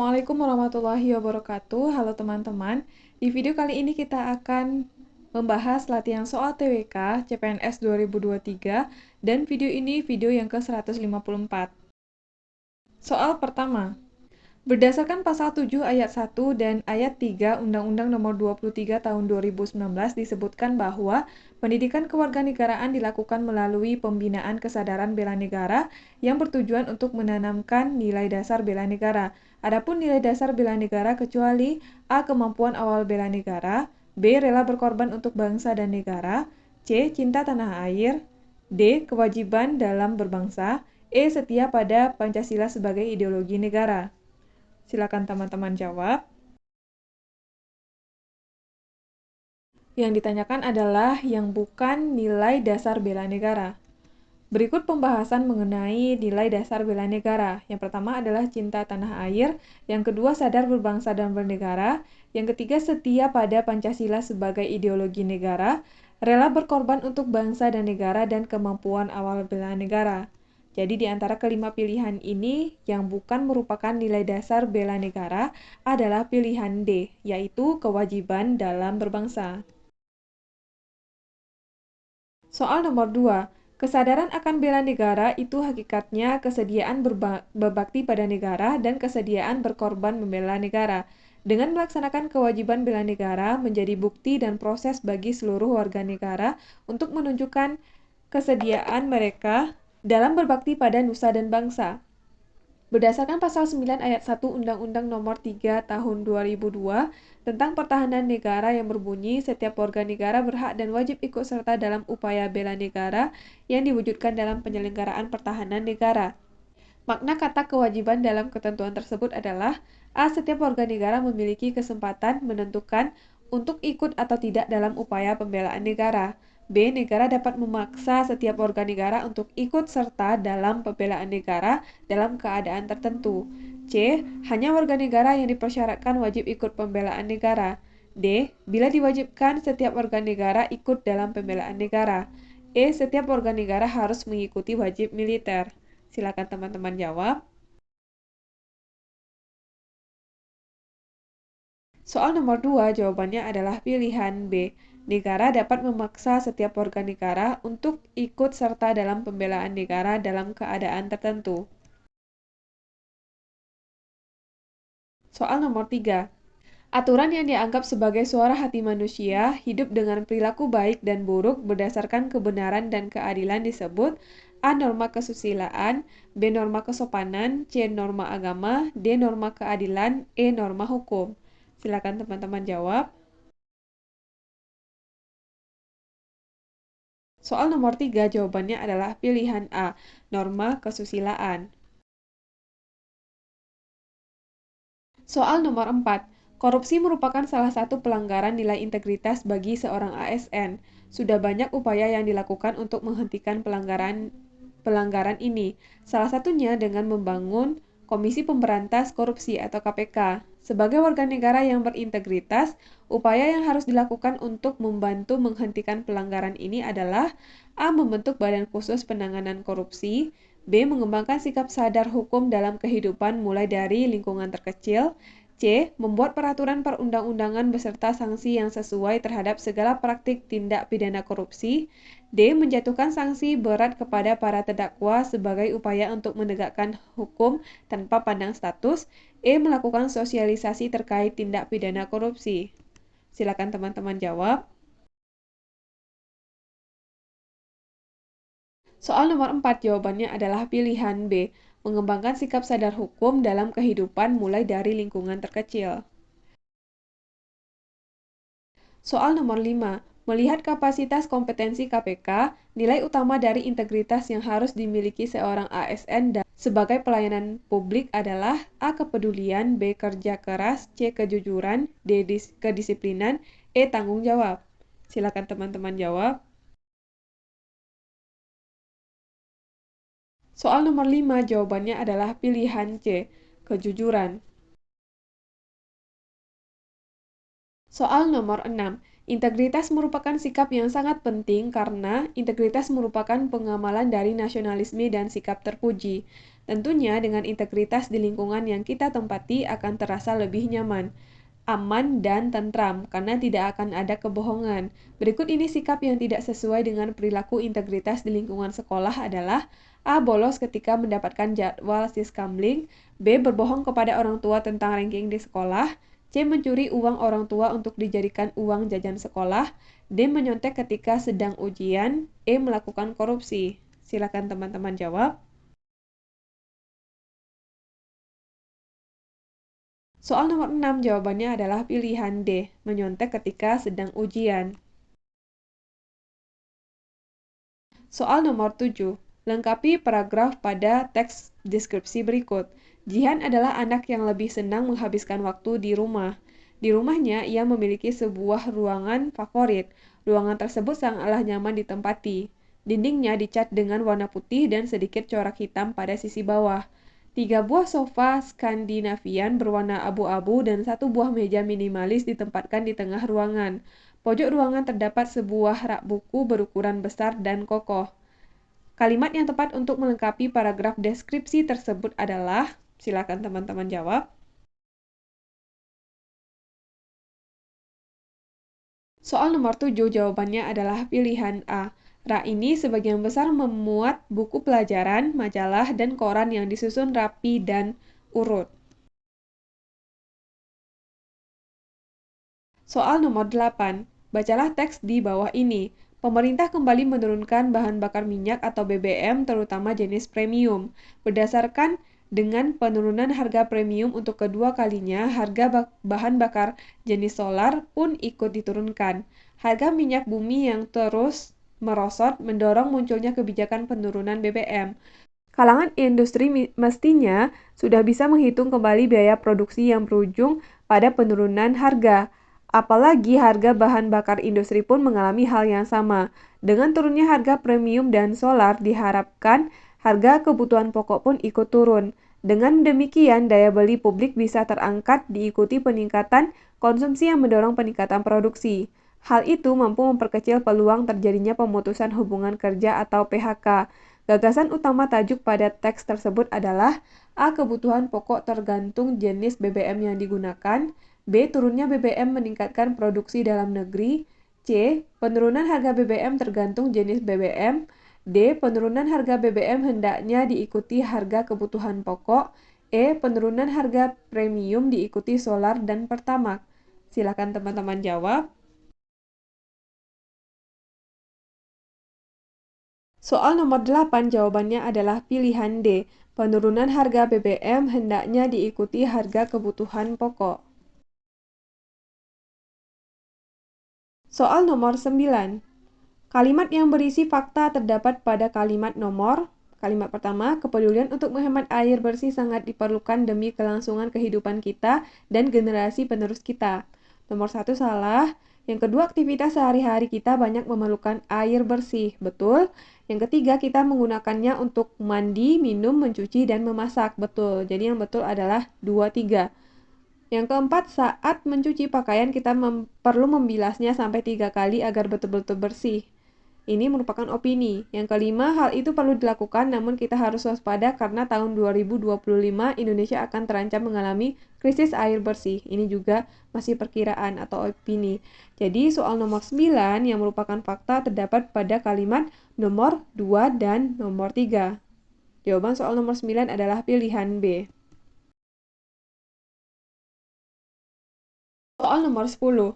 Assalamualaikum warahmatullahi wabarakatuh. Halo teman-teman. Di video kali ini kita akan membahas latihan soal TWK CPNS 2023 dan video ini video yang ke-154. Soal pertama. Berdasarkan pasal 7 ayat 1 dan ayat 3 Undang-Undang Nomor 23 Tahun 2019 disebutkan bahwa pendidikan kewarganegaraan dilakukan melalui pembinaan kesadaran bela negara yang bertujuan untuk menanamkan nilai dasar bela negara. Adapun nilai dasar bela negara kecuali A. Kemampuan awal bela negara, B. Rela berkorban untuk bangsa dan negara, C. Cinta tanah air, D. Kewajiban dalam berbangsa, E. Setia pada Pancasila sebagai ideologi negara. Silakan teman-teman jawab. Yang ditanyakan adalah yang bukan nilai dasar bela negara. Berikut pembahasan mengenai nilai dasar bela negara. Yang pertama adalah cinta tanah air, yang kedua sadar berbangsa dan bernegara, yang ketiga setia pada Pancasila sebagai ideologi negara, rela berkorban untuk bangsa dan negara, dan kemampuan awal bela negara. Jadi di antara kelima pilihan ini, yang bukan merupakan nilai dasar bela negara adalah pilihan D, yaitu kewajiban dalam berbangsa. Soal nomor 2. Kesadaran akan bela negara itu hakikatnya kesediaan berbakti pada negara dan kesediaan berkorban membela negara. Dengan melaksanakan kewajiban bela negara menjadi bukti dan proses bagi seluruh warga negara untuk menunjukkan kesediaan mereka dalam berbakti pada nusa dan bangsa. Berdasarkan pasal 9 ayat 1 Undang-Undang Nomor 3 Tahun 2002 tentang Pertahanan Negara yang berbunyi setiap warga negara berhak dan wajib ikut serta dalam upaya bela negara yang diwujudkan dalam penyelenggaraan pertahanan negara. Makna kata kewajiban dalam ketentuan tersebut adalah A. Setiap warga negara memiliki kesempatan menentukan untuk ikut atau tidak dalam upaya pembelaan negara. B. Negara dapat memaksa setiap warga negara untuk ikut serta dalam pembelaan negara dalam keadaan tertentu. C. Hanya warga negara yang dipersyaratkan wajib ikut pembelaan negara. D. Bila diwajibkan, setiap warga negara ikut dalam pembelaan negara. E. Setiap warga negara harus mengikuti wajib militer. Silakan teman-teman jawab. Soal nomor 2, jawabannya adalah pilihan B. Negara dapat memaksa setiap warga negara untuk ikut serta dalam pembelaan negara dalam keadaan tertentu. Soal nomor 3. Aturan yang dianggap sebagai suara hati manusia hidup dengan perilaku baik dan buruk berdasarkan kebenaran dan keadilan disebut A. Norma kesusilaan, B. Norma kesopanan, C. Norma agama, D. Norma keadilan, E. Norma hukum. Silakan teman-teman jawab. Soal nomor 3, jawabannya adalah pilihan A. Norma kesusilaan. Soal nomor 4. Korupsi merupakan salah satu pelanggaran nilai integritas bagi seorang ASN. Sudah banyak upaya yang dilakukan untuk menghentikan pelanggaran ini. Salah satunya dengan membangun Komisi Pemberantas Korupsi atau KPK. Sebagai warga negara yang berintegritas, upaya yang harus dilakukan untuk membantu menghentikan pelanggaran ini adalah A. Membentuk Badan Khusus Penanganan Korupsi, B. Mengembangkan sikap sadar hukum dalam kehidupan mulai dari lingkungan terkecil, C. Membuat peraturan perundang-undangan beserta sanksi yang sesuai terhadap segala praktik tindak pidana korupsi, D. Menjatuhkan sanksi berat kepada para terdakwa sebagai upaya untuk menegakkan hukum tanpa pandang status, E. Melakukan sosialisasi terkait tindak pidana korupsi. Silakan teman-teman jawab. Soal nomor 4, jawabannya adalah pilihan B. Mengembangkan sikap sadar hukum dalam kehidupan mulai dari lingkungan terkecil. Soal nomor 5. Melihat kapasitas kompetensi KPK, nilai utama dari integritas yang harus dimiliki seorang ASN sebagai pelayanan publik adalah A. Kepedulian, B. Kerja keras, C. Kejujuran, D. Kedisiplinan, E. Tanggung jawab. Silakan teman-teman jawab. Soal nomor 5, jawabannya adalah pilihan C. Kejujuran. Soal nomor 6. Integritas merupakan sikap yang sangat penting karena integritas merupakan pengamalan dari nasionalisme dan sikap terpuji. Tentunya dengan integritas di lingkungan yang kita tempati akan terasa lebih nyaman, aman, dan tentram karena tidak akan ada kebohongan. Berikut ini sikap yang tidak sesuai dengan perilaku integritas di lingkungan sekolah adalah: A. Bolos ketika mendapatkan jadwal siskambling. B. Berbohong kepada orang tua tentang ranking di sekolah. C. Mencuri uang orang tua untuk dijadikan uang jajan sekolah. D. Menyontek ketika sedang ujian. E. Melakukan korupsi. Silakan teman-teman jawab. Soal nomor 6 jawabannya adalah pilihan D. Menyontek ketika sedang ujian. Soal nomor 7. Lengkapi paragraf pada teks deskripsi berikut. Jihan adalah anak yang lebih senang menghabiskan waktu di rumah. Di rumahnya, ia memiliki sebuah ruangan favorit. Ruangan tersebut sangatlah nyaman ditempati. Dindingnya dicat dengan warna putih dan sedikit corak hitam pada sisi bawah. 3 buah sofa Skandinavian berwarna abu-abu dan 1 buah meja minimalis ditempatkan di tengah ruangan. Pojok ruangan terdapat sebuah rak buku berukuran besar dan kokoh. Kalimat yang tepat untuk melengkapi paragraf deskripsi tersebut adalah, silakan teman-teman jawab. Soal nomor 7 jawabannya adalah pilihan A. Rak ini sebagian besar memuat buku pelajaran, majalah, dan koran yang disusun rapi dan urut. Soal nomor 8. Bacalah teks di bawah ini. Pemerintah kembali menurunkan bahan bakar minyak atau BBM terutama jenis premium. Berdasarkan dengan penurunan harga premium untuk kedua kalinya, harga bahan bakar jenis solar pun ikut diturunkan. Harga minyak bumi yang terus merosot mendorong munculnya kebijakan penurunan BBM. Kalangan industri mestinya sudah bisa menghitung kembali biaya produksi yang berujung pada penurunan harga. Apalagi harga bahan bakar industri pun mengalami hal yang sama. Dengan turunnya harga premium dan solar, diharapkan harga kebutuhan pokok pun ikut turun. Dengan demikian, daya beli publik bisa terangkat diikuti peningkatan konsumsi yang mendorong peningkatan produksi. Hal itu mampu memperkecil peluang terjadinya pemutusan hubungan kerja atau PHK. Gagasan utama tajuk pada teks tersebut adalah: A. Kebutuhan pokok tergantung jenis BBM yang digunakan. B. Turunnya BBM meningkatkan produksi dalam negeri. C. Penurunan harga BBM tergantung jenis BBM. D. Penurunan harga BBM hendaknya diikuti harga kebutuhan pokok. E. Penurunan harga premium diikuti solar dan pertamax. Silakan teman-teman jawab. Soal nomor 8 jawabannya adalah pilihan D. Penurunan harga BBM hendaknya diikuti harga kebutuhan pokok. Soal nomor 9. Kalimat yang berisi fakta terdapat pada kalimat nomor. Kalimat pertama, kepedulian untuk menghemat air bersih sangat diperlukan demi kelangsungan kehidupan kita dan generasi penerus kita. Nomor 1 salah. Yang kedua, aktivitas sehari-hari kita banyak memerlukan air bersih. Betul. Yang ketiga, kita menggunakannya untuk mandi, minum, mencuci, dan memasak. Betul. Jadi yang betul adalah 2, 3. Yang keempat, saat mencuci pakaian kita perlu membilasnya sampai 3 kali agar betul-betul bersih. Ini merupakan opini. Yang kelima, hal itu perlu dilakukan namun kita harus waspada karena tahun 2025 Indonesia akan terancam mengalami krisis air bersih. Ini juga masih perkiraan atau opini. Jadi soal nomor 9 yang merupakan fakta terdapat pada kalimat nomor 2 dan nomor 3. Jawaban soal nomor 9 adalah pilihan B. Soal nomor 10.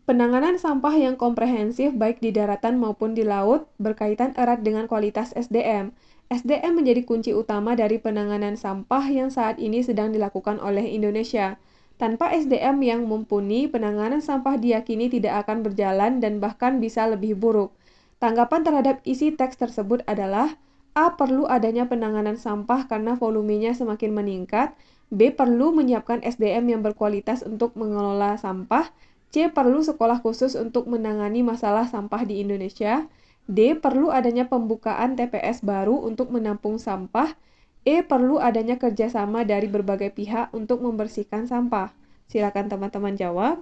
Penanganan sampah yang komprehensif baik di daratan maupun di laut berkaitan erat dengan kualitas SDM. SDM menjadi kunci utama dari penanganan sampah yang saat ini sedang dilakukan oleh Indonesia. Tanpa SDM yang mumpuni, penanganan sampah diyakini tidak akan berjalan dan bahkan bisa lebih buruk. Tanggapan terhadap isi teks tersebut adalah: A. Perlu adanya penanganan sampah karena volumenya semakin meningkat. B. Perlu menyiapkan SDM yang berkualitas untuk mengelola sampah. C. Perlu sekolah khusus untuk menangani masalah sampah di Indonesia. D. Perlu adanya pembukaan TPS baru untuk menampung sampah. E. Perlu adanya kerjasama dari berbagai pihak untuk membersihkan sampah. Silakan teman-teman jawab.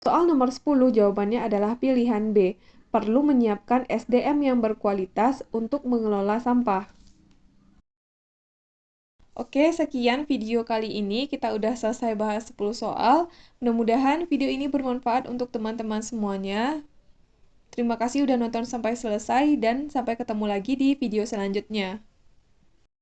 Soal nomor 10 jawabannya adalah pilihan B. Perlu menyiapkan SDM yang berkualitas untuk mengelola sampah. Oke, sekian video kali ini. Kita udah selesai bahas 10 soal. Mudah-mudahan video ini bermanfaat untuk teman-teman semuanya. Terima kasih udah nonton sampai selesai dan sampai ketemu lagi di video selanjutnya.